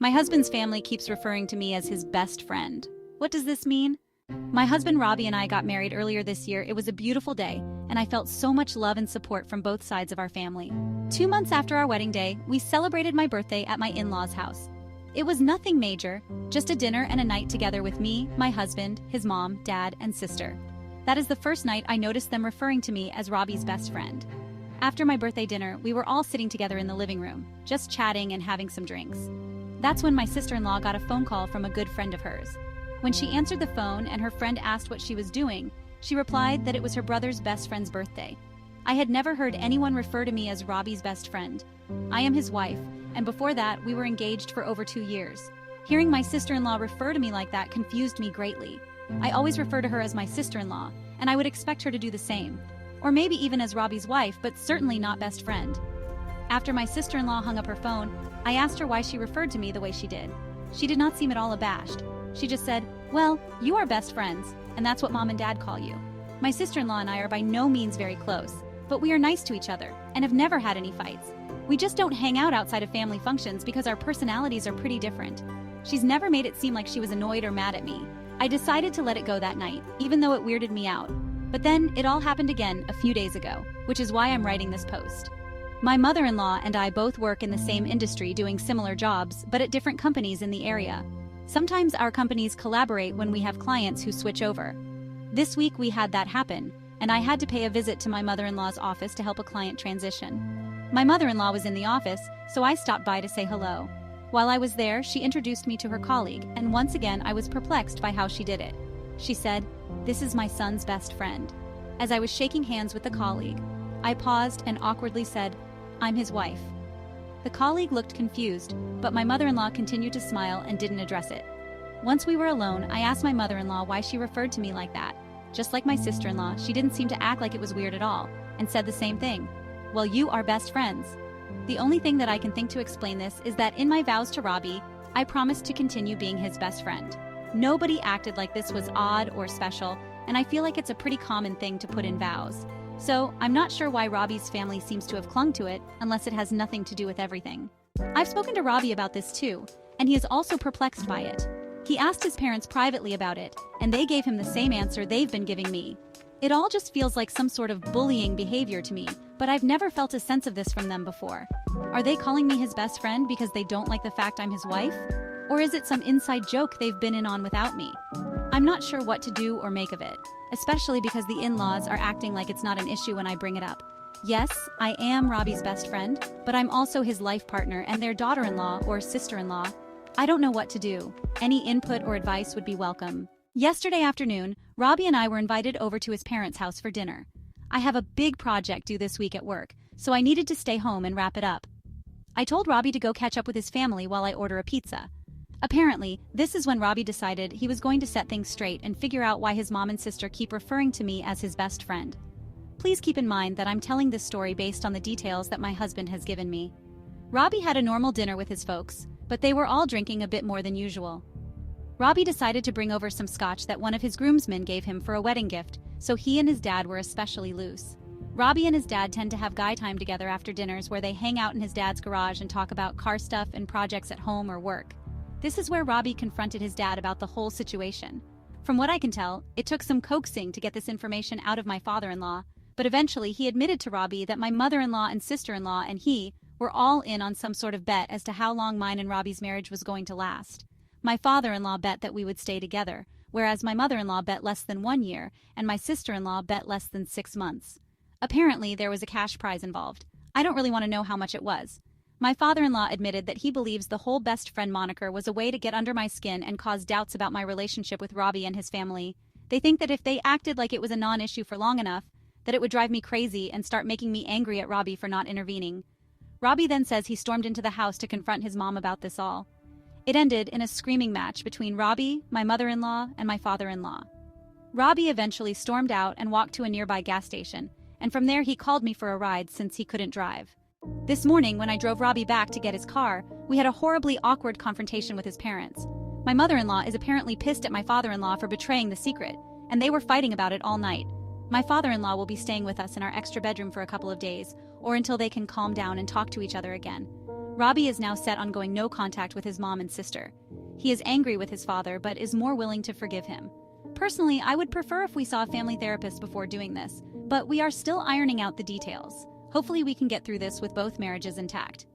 My husband's family keeps referring to me as his best friend. What does this mean? My husband Robbie and I got married earlier this year. It was a beautiful day, and I felt so much love and support from both sides of our family. 2 months after our wedding day, we celebrated my birthday at my in-laws' house. It was nothing major, just a dinner and a night together with me, my husband, his mom, dad, and sister. That is the first night I noticed them referring to me as Robbie's best friend. After my birthday dinner, we were all sitting together in the living room, just chatting and having some drinks. That's when my sister-in-law got a phone call from a good friend of hers. When she answered the phone and her friend asked what she was doing, she replied that it was her brother's best friend's birthday. I had never heard anyone refer to me as Robbie's best friend. I am his wife, and before that, we were engaged for over 2 years. Hearing my sister-in-law refer to me like that confused me greatly. I always refer to her as my sister-in-law, and I would expect her to do the same. Or maybe even as Robbie's wife, but certainly not best friend. After my sister-in-law hung up her phone, I asked her why she referred to me the way she did. She did not seem at all abashed. She just said, "Well, you are best friends, and that's what mom and dad call you." My sister-in-law and I are by no means very close, but we are nice to each other and have never had any fights. We just don't hang out outside of family functions because our personalities are pretty different. She's never made it seem like she was annoyed or mad at me. I decided to let it go that night, even though it weirded me out. But then it all happened again a few days ago, which is why I'm writing this post. My mother-in-law and I both work in the same industry doing similar jobs, but at different companies in the area. Sometimes our companies collaborate when we have clients who switch over. This week we had that happen, and I had to pay a visit to my mother-in-law's office to help a client transition. My mother-in-law was in the office, so I stopped by to say hello. While I was there, she introduced me to her colleague, and once again I was perplexed by how she did it. She said, "This is my son's best friend." As I was shaking hands with the colleague, I paused and awkwardly said, "I'm his wife." The colleague looked confused, but my mother-in-law continued to smile and didn't address it. Once we were alone, I asked my mother-in-law why she referred to me like that. Just like my sister-in-law, she didn't seem to act like it was weird at all, and said the same thing. "Well, you are best friends." The only thing that I can think to explain this is that in my vows to Robbie, I promised to continue being his best friend. Nobody acted like this was odd or special, and I feel like it's a pretty common thing to put in vows. So, I'm not sure why Robbie's family seems to have clung to it, unless it has nothing to do with everything. I've spoken to Robbie about this too, and he is also perplexed by it. He asked his parents privately about it, and they gave him the same answer they've been giving me. It all just feels like some sort of bullying behavior to me, but I've never felt a sense of this from them before. Are they calling me his best friend because they don't like the fact I'm his wife? Or is it some inside joke they've been in on without me? I'm not sure what to do or make of it, especially because the in-laws are acting like it's not an issue when I bring it up. Yes, I am Robbie's best friend, but I'm also his life partner and their daughter-in-law or sister-in-law. I don't know what to do. Any input or advice would be welcome. Yesterday afternoon, Robbie and I were invited over to his parents' house for dinner. I have a big project due this week at work, so I needed to stay home and wrap it up. I told Robbie to go catch up with his family while I order a pizza. Apparently, this is when Robbie decided he was going to set things straight and figure out why his mom and sister keep referring to me as his best friend. Please keep in mind that I'm telling this story based on the details that my husband has given me. Robbie had a normal dinner with his folks, but they were all drinking a bit more than usual. Robbie decided to bring over some scotch that one of his groomsmen gave him for a wedding gift, so he and his dad were especially loose. Robbie and his dad tend to have guy time together after dinners where they hang out in his dad's garage and talk about car stuff and projects at home or work. This is where Robbie confronted his dad about the whole situation. From what I can tell, it took some coaxing to get this information out of my father-in-law, but eventually he admitted to Robbie that my mother-in-law and sister-in-law and he were all in on some sort of bet as to how long mine and Robbie's marriage was going to last. My father-in-law bet that we would stay together, whereas my mother-in-law bet less than 1 year, and my sister-in-law bet less than 6 months. Apparently, there was a cash prize involved. I don't really want to know how much it was. My father-in-law admitted that he believes the whole best friend moniker was a way to get under my skin and cause doubts about my relationship with Robbie and his family. They think that if they acted like it was a non-issue for long enough, that it would drive me crazy and start making me angry at Robbie for not intervening. Robbie then says he stormed into the house to confront his mom about this all. It ended in a screaming match between Robbie, my mother-in-law, and my father-in-law. Robbie eventually stormed out and walked to a nearby gas station, and from there he called me for a ride since he couldn't drive. This morning, when I drove Robbie back to get his car, we had a horribly awkward confrontation with his parents. My mother-in-law is apparently pissed at my father-in-law for betraying the secret, and they were fighting about it all night. My father-in-law will be staying with us in our extra bedroom for a couple of days, or until they can calm down and talk to each other again. Robbie is now set on going no contact with his mom and sister. He is angry with his father, but is more willing to forgive him. Personally, I would prefer if we saw a family therapist before doing this, but we are still ironing out the details. Hopefully we can get through this with both marriages intact.